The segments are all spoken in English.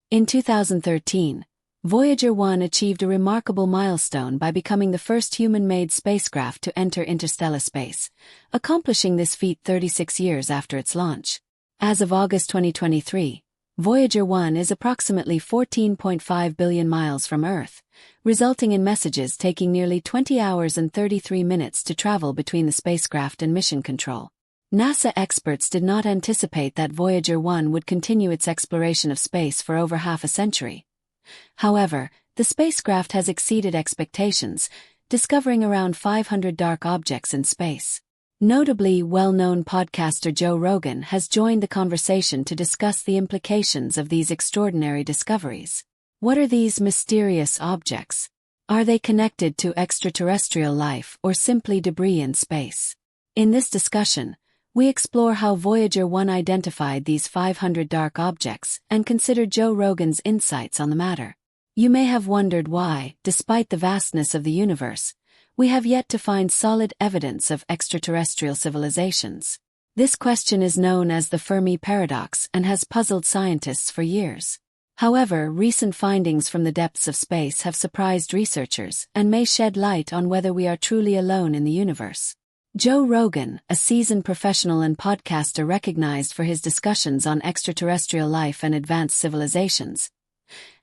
In 2013, Voyager 1 achieved a remarkable milestone by becoming the first human-made spacecraft to enter interstellar space, accomplishing this feat 36 years after its launch. As of August 2023, Voyager 1 is approximately 14.5 billion miles from Earth, resulting in messages taking nearly 20 hours and 33 minutes to travel between the spacecraft and mission control. NASA experts did not anticipate that Voyager 1 would continue its exploration of space for over half a century. However, the spacecraft has exceeded expectations, discovering around 500 dark objects in space. Notably, well-known podcaster Joe Rogan has joined the conversation to discuss the implications of these extraordinary discoveries. What are these mysterious objects? Are they connected to extraterrestrial life or simply debris in space? In this discussion, we explore how Voyager 1 identified these 500 dark objects and consider Joe Rogan's insights on the matter. You may have wondered why, despite the vastness of the universe, we have yet to find solid evidence of extraterrestrial civilizations. This question is known as the Fermi paradox and has puzzled scientists for years. However, recent findings from the depths of space have surprised researchers and may shed light on whether we are truly alone in the universe. Joe Rogan, a seasoned professional and podcaster recognized for his discussions on extraterrestrial life and advanced civilizations,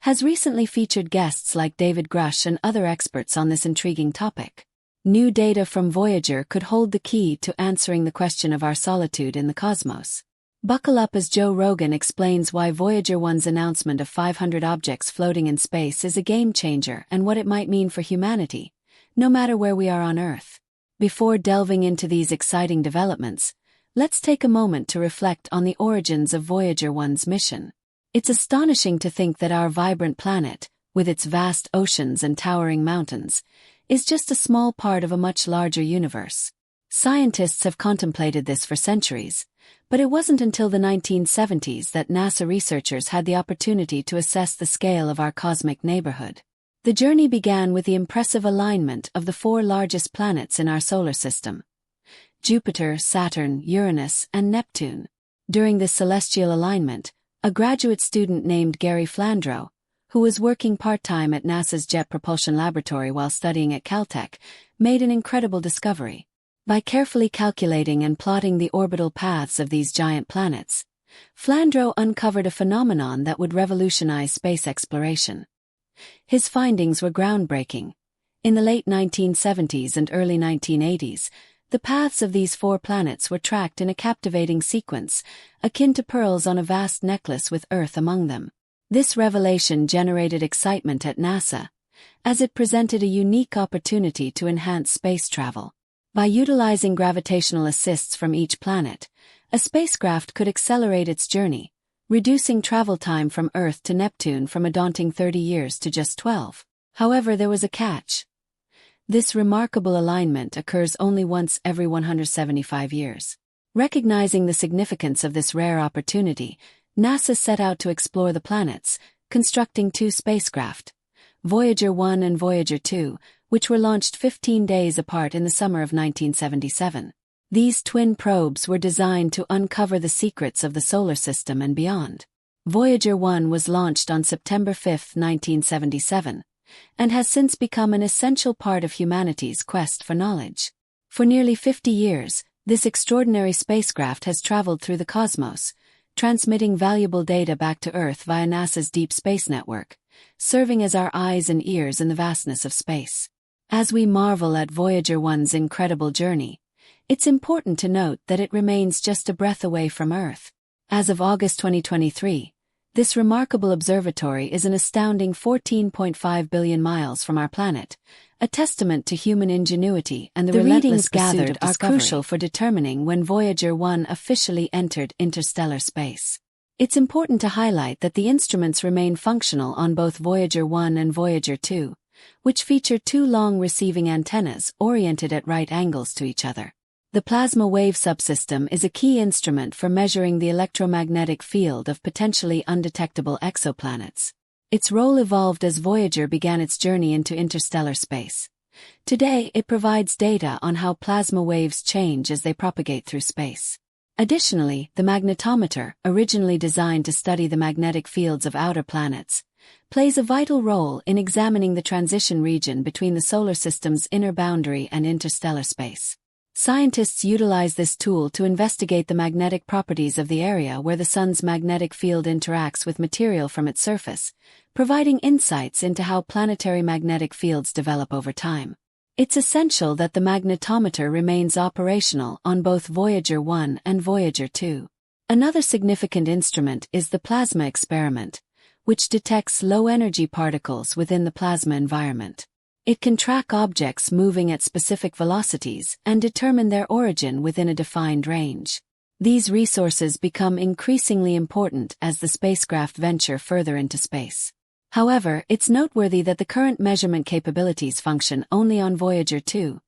has recently featured guests like David Grush and other experts on this intriguing topic. New data from Voyager could hold the key to answering the question of our solitude in the cosmos. Buckle up as Joe Rogan explains why Voyager 1's announcement of 500 objects floating in space is a game-changer and what it might mean for humanity, no matter where we are on Earth. Before delving into these exciting developments, let's take a moment to reflect on the origins of Voyager 1's mission. It's astonishing to think that our vibrant planet, with its vast oceans and towering mountains, is just a small part of a much larger universe. Scientists have contemplated this for centuries, but it wasn't until the 1970s that NASA researchers had the opportunity to assess the scale of our cosmic neighborhood. The journey began with the impressive alignment of the 4 largest planets in our solar system: Jupiter, Saturn, Uranus, and Neptune. During this celestial alignment, a graduate student named Gary Flandreau, who was working part-time at NASA's Jet Propulsion Laboratory while studying at Caltech, made an incredible discovery. By carefully calculating and plotting the orbital paths of these giant planets, Flandreau uncovered a phenomenon that would revolutionize space exploration. His findings were groundbreaking. In the late 1970s and early 1980s, the paths of these 4 planets were tracked in a captivating sequence, akin to pearls on a vast necklace with Earth among them. This revelation generated excitement at NASA, as it presented a unique opportunity to enhance space travel. By utilizing gravitational assists from each planet, a spacecraft could accelerate its journey, reducing travel time from Earth to Neptune from a daunting 30 years to just 12. However, there was a catch. This remarkable alignment occurs only once every 175 years. Recognizing the significance of this rare opportunity, NASA set out to explore the planets, constructing 2 spacecraft, Voyager 1 and Voyager 2, which were launched 15 days apart in the summer of 1977. These twin probes were designed to uncover the secrets of the solar system and beyond. Voyager 1 was launched on September 5, 1977, and has since become an essential part of humanity's quest for knowledge. For nearly 50 years, this extraordinary spacecraft has traveled through the cosmos, transmitting valuable data back to Earth via NASA's Deep Space Network, serving as our eyes and ears in the vastness of space. As we marvel at Voyager 1's incredible journey, it's important to note that it remains just a breath away from Earth. As of August 2023, this remarkable observatory is an astounding 14.5 billion miles from our planet, a testament to human ingenuity and the relentless pursuit of discovery. The readings gathered are crucial for determining when Voyager 1 officially entered interstellar space. It's important to highlight that the instruments remain functional on both Voyager 1 and Voyager 2, which feature 2 long receiving antennas oriented at right angles to each other. The plasma wave subsystem is a key instrument for measuring the electromagnetic field of potentially undetectable exoplanets. Its role evolved as Voyager began its journey into interstellar space. Today, it provides data on how plasma waves change as they propagate through space. Additionally, the magnetometer, originally designed to study the magnetic fields of outer planets, plays a vital role in examining the transition region between the solar system's inner boundary and interstellar space. Scientists utilize this tool to investigate the magnetic properties of the area where the Sun's magnetic field interacts with material from its surface, providing insights into how planetary magnetic fields develop over time. It's essential that the magnetometer remains operational on both Voyager 1 and Voyager 2. Another significant instrument is the plasma experiment, which detects low-energy particles within the plasma environment. It can track objects moving at specific velocities and determine their origin within a defined range. These resources become increasingly important as the spacecraft venture further into space. However, it's noteworthy that the current measurement capabilities function only on Voyager 2,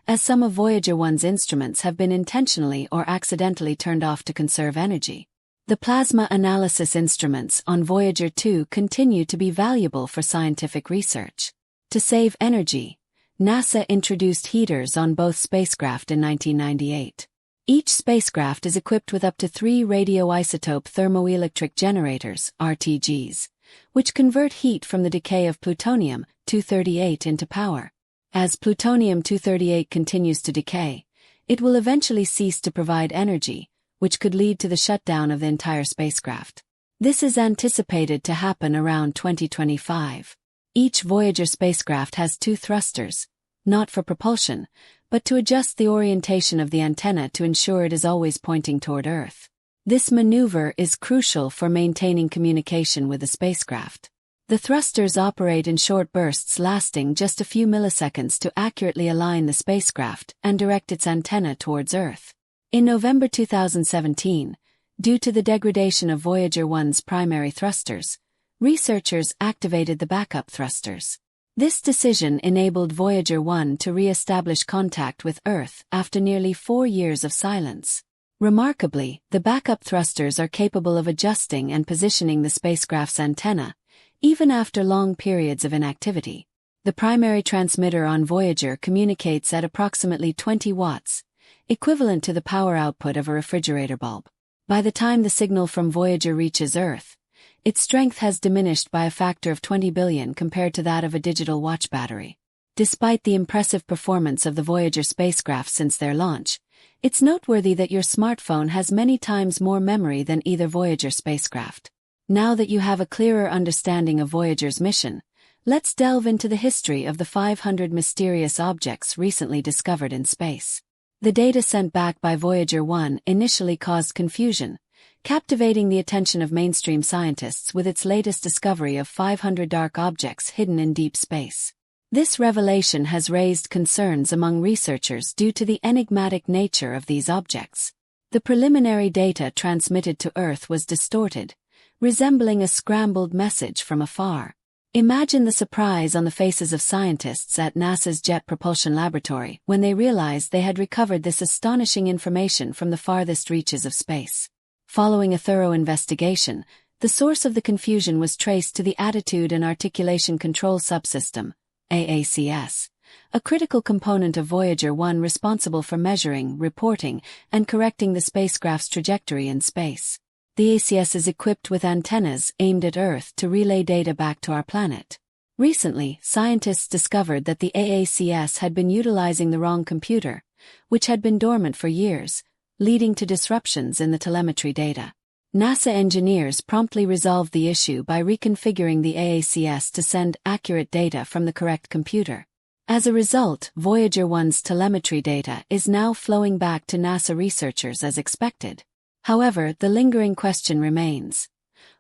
as some of Voyager 1's instruments have been intentionally or accidentally turned off to conserve energy. The plasma analysis instruments on Voyager 2 continue to be valuable for scientific research. To save energy, NASA introduced heaters on both spacecraft in 1998. Each spacecraft is equipped with up to 3 radioisotope thermoelectric generators, RTGs, which convert heat from the decay of plutonium-238 into power. As plutonium-238 continues to decay, it will eventually cease to provide energy, which could lead to the shutdown of the entire spacecraft. This is anticipated to happen around 2025. Each Voyager spacecraft has 2 thrusters, not for propulsion, but to adjust the orientation of the antenna to ensure it is always pointing toward Earth. This maneuver is crucial for maintaining communication with the spacecraft. The thrusters operate in short bursts lasting just a few milliseconds to accurately align the spacecraft and direct its antenna towards Earth. In November 2017, due to the degradation of Voyager 1's primary thrusters, researchers activated the backup thrusters. This decision enabled Voyager 1 to re-establish contact with Earth after nearly 4 years of silence. Remarkably, the backup thrusters are capable of adjusting and positioning the spacecraft's antenna, even after long periods of inactivity. The primary transmitter on Voyager communicates at approximately 20 watts, equivalent to the power output of a refrigerator bulb. By the time the signal from Voyager reaches Earth, its strength has diminished by a factor of 20 billion compared to that of a digital watch battery. Despite the impressive performance of the Voyager spacecraft since their launch, it's noteworthy that your smartphone has many times more memory than either Voyager spacecraft. Now that you have a clearer understanding of Voyager's mission, let's delve into the history of the 500 mysterious objects recently discovered in space. The data sent back by Voyager 1 initially caused confusion, captivating the attention of mainstream scientists with its latest discovery of 500 dark objects hidden in deep space. This revelation has raised concerns among researchers due to the enigmatic nature of these objects. The preliminary data transmitted to Earth was distorted, resembling a scrambled message from afar. Imagine the surprise on the faces of scientists at NASA's Jet Propulsion Laboratory when they realized they had recovered this astonishing information from the farthest reaches of space. Following a thorough investigation, the source of the confusion was traced to the Attitude and Articulation Control Subsystem, AACS, a critical component of Voyager 1 responsible for measuring, reporting, and correcting the spacecraft's trajectory in space. The ACS is equipped with antennas aimed at Earth to relay data back to our planet. Recently, scientists discovered that the AACS had been utilizing the wrong computer, which had been dormant for years, leading to disruptions in the telemetry data. NASA engineers promptly resolved the issue by reconfiguring the AACS to send accurate data from the correct computer. As a result, Voyager 1's telemetry data is now flowing back to NASA researchers as expected. However, the lingering question remains: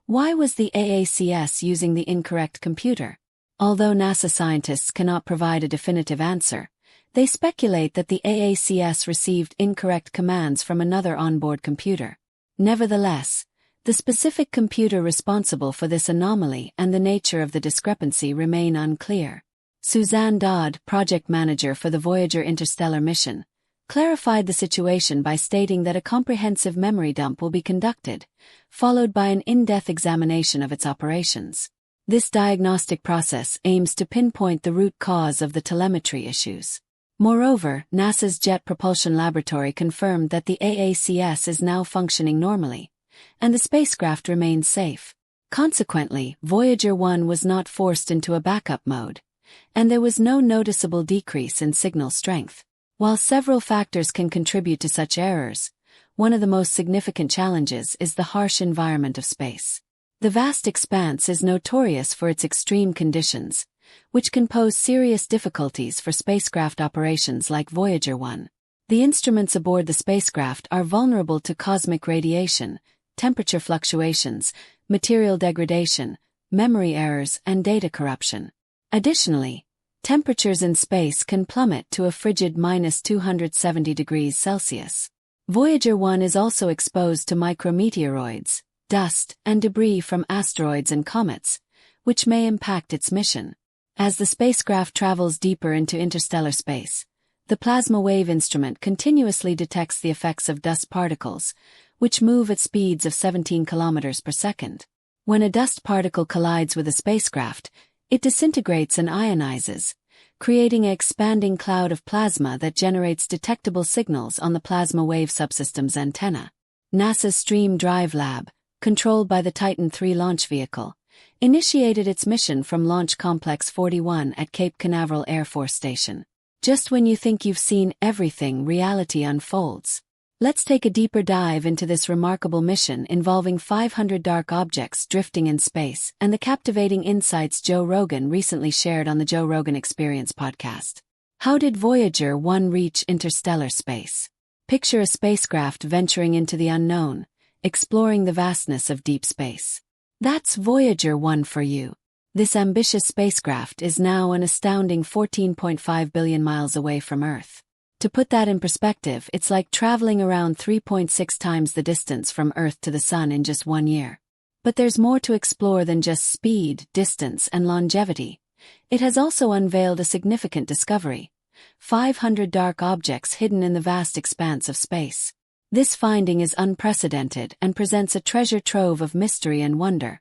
why was the AACS using the incorrect computer? Although NASA scientists cannot provide a definitive answer, they speculate that the AACS received incorrect commands from another onboard computer. Nevertheless, the specific computer responsible for this anomaly and the nature of the discrepancy remain unclear. Suzanne Dodd, project manager for the Voyager interstellar mission, clarified the situation by stating that a comprehensive memory dump will be conducted, followed by an in-depth examination of its operations. This diagnostic process aims to pinpoint the root cause of the telemetry issues. Moreover, NASA's Jet Propulsion Laboratory confirmed that the AACS is now functioning normally, and the spacecraft remains safe. Consequently, Voyager 1 was not forced into a backup mode, and there was no noticeable decrease in signal strength. While several factors can contribute to such errors, one of the most significant challenges is the harsh environment of space. The vast expanse is notorious for its extreme conditions, which can pose serious difficulties for spacecraft operations like Voyager 1. The instruments aboard the spacecraft are vulnerable to cosmic radiation, temperature fluctuations, material degradation, memory errors, and data corruption. Additionally, temperatures in space can plummet to a frigid -270 degrees Celsius. Voyager 1 is also exposed to micrometeoroids, dust, and debris from asteroids and comets, which may impact its mission. As the spacecraft travels deeper into interstellar space, the plasma wave instrument continuously detects the effects of dust particles, which move at speeds of 17 kilometers per second. When a dust particle collides with a spacecraft, it disintegrates and ionizes, creating an expanding cloud of plasma that generates detectable signals on the plasma wave subsystem's antenna. NASA's Stream Drive Lab, controlled by the Titan III launch vehicle, initiated its mission from Launch Complex 41 at Cape Canaveral Air Force Station. Just when you think you've seen everything, reality unfolds. Let's take a deeper dive into this remarkable mission involving 500 dark objects drifting in space and the captivating insights Joe Rogan recently shared on the Joe Rogan Experience podcast. How did Voyager 1 reach interstellar space? Picture a spacecraft venturing into the unknown, exploring the vastness of deep space. That's Voyager 1 for you. This ambitious spacecraft is now an astounding 14.5 billion miles away from Earth. To put that in perspective, it's like traveling around 3.6 times the distance from Earth to the Sun in just 1 year. But there's more to explore than just speed, distance, and longevity. It has also unveiled a significant discovery: 500 dark objects hidden in the vast expanse of space. This finding is unprecedented and presents a treasure trove of mystery and wonder,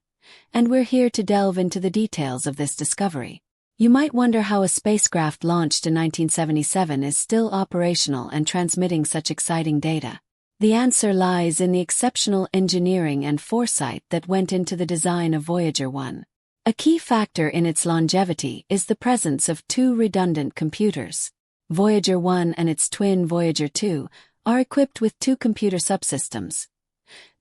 and we're here to delve into the details of this discovery. You might wonder how a spacecraft launched in 1977 is still operational and transmitting such exciting data. The answer lies in the exceptional engineering and foresight that went into the design of Voyager 1. A key factor in its longevity is the presence of two redundant computers. Voyager 1 and its twin Voyager 2 are equipped with two computer subsystems: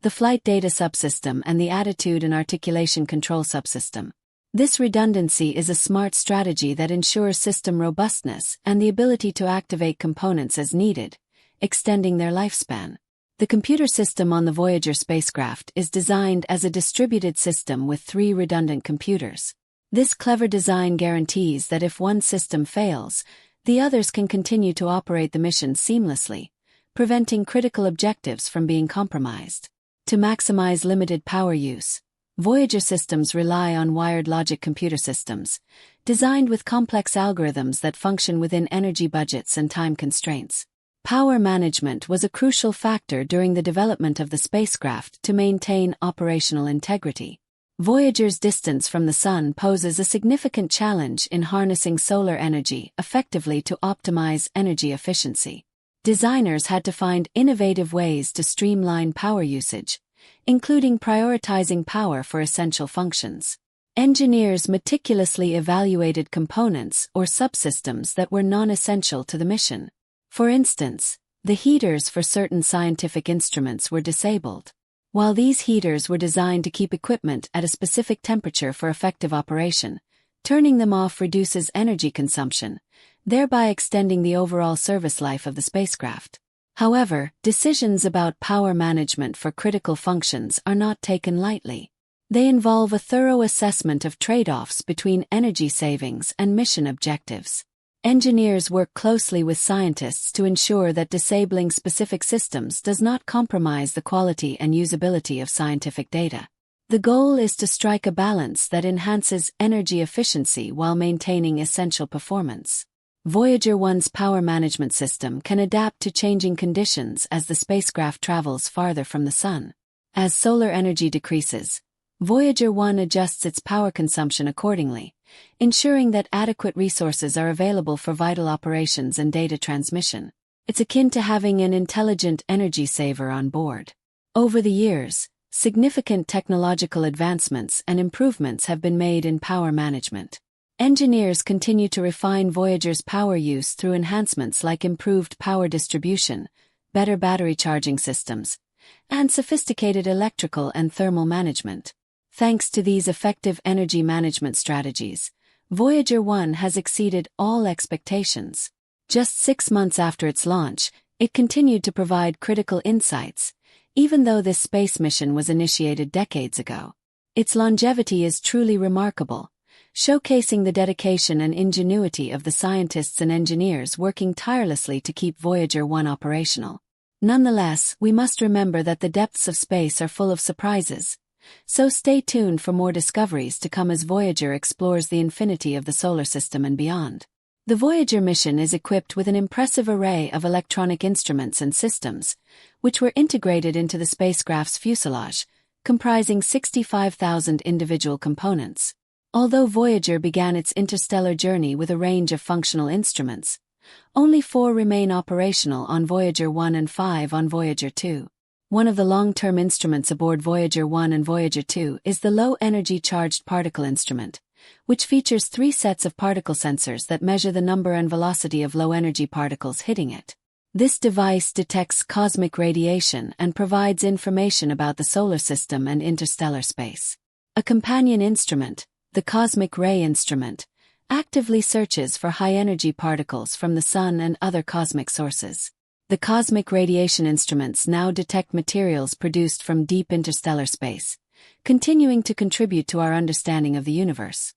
the Flight Data Subsystem and the Attitude and Articulation Control Subsystem. This redundancy is a smart strategy that ensures system robustness and the ability to activate components as needed, extending their lifespan. The computer system on the Voyager spacecraft is designed as a distributed system with 3 redundant computers. This clever design guarantees that if one system fails, the others can continue to operate the mission seamlessly, preventing critical objectives from being compromised. To maximize limited power use, Voyager systems rely on wired logic computer systems, designed with complex algorithms that function within energy budgets and time constraints. Power management was a crucial factor during the development of the spacecraft to maintain operational integrity. Voyager's distance from the Sun poses a significant challenge in harnessing solar energy effectively to optimize energy efficiency. Designers had to find innovative ways to streamline power usage, including prioritizing power for essential functions. Engineers meticulously evaluated components or subsystems that were non-essential to the mission. For instance, the heaters for certain scientific instruments were disabled. While these heaters were designed to keep equipment at a specific temperature for effective operation, turning them off reduces energy consumption, thereby extending the overall service life of the spacecraft. However, decisions about power management for critical functions are not taken lightly. They involve a thorough assessment of trade-offs between energy savings and mission objectives. Engineers work closely with scientists to ensure that disabling specific systems does not compromise the quality and usability of scientific data. The goal is to strike a balance that enhances energy efficiency while maintaining essential performance. Voyager 1's power management system can adapt to changing conditions as the spacecraft travels farther from the Sun. As solar energy decreases, Voyager 1 adjusts its power consumption accordingly, ensuring that adequate resources are available for vital operations and data transmission. It's akin to having an intelligent energy saver on board. Over the years, significant technological advancements and improvements have been made in power management. Engineers continue to refine Voyager's power use through enhancements like improved power distribution, better battery charging systems, and sophisticated electrical and thermal management. Thanks to these effective energy management strategies, Voyager 1 has exceeded all expectations. Just 6 months after its launch, it continued to provide critical insights, even though this space mission was initiated decades ago. Its longevity is truly remarkable, showcasing the dedication and ingenuity of the scientists and engineers working tirelessly to keep Voyager 1 operational. Nonetheless, we must remember that the depths of space are full of surprises, so stay tuned for more discoveries to come as Voyager explores the infinity of the solar system and beyond. The Voyager mission is equipped with an impressive array of electronic instruments and systems, which were integrated into the spacecraft's fuselage, comprising 65,000 individual components. Although Voyager began its interstellar journey with a range of functional instruments, only 4 remain operational on Voyager 1 and 5 on Voyager 2. One of the long-term instruments aboard Voyager 1 and Voyager 2 is the Low-Energy Charged Particle Instrument, which features 3 sets of particle sensors that measure the number and velocity of low-energy particles hitting it. This device detects cosmic radiation and provides information about the solar system and interstellar space. A companion instrument, the Cosmic Ray Instrument, actively searches for high-energy particles from the Sun and other cosmic sources. The cosmic radiation instruments now detect materials produced from deep interstellar space, continuing to contribute to our understanding of the universe.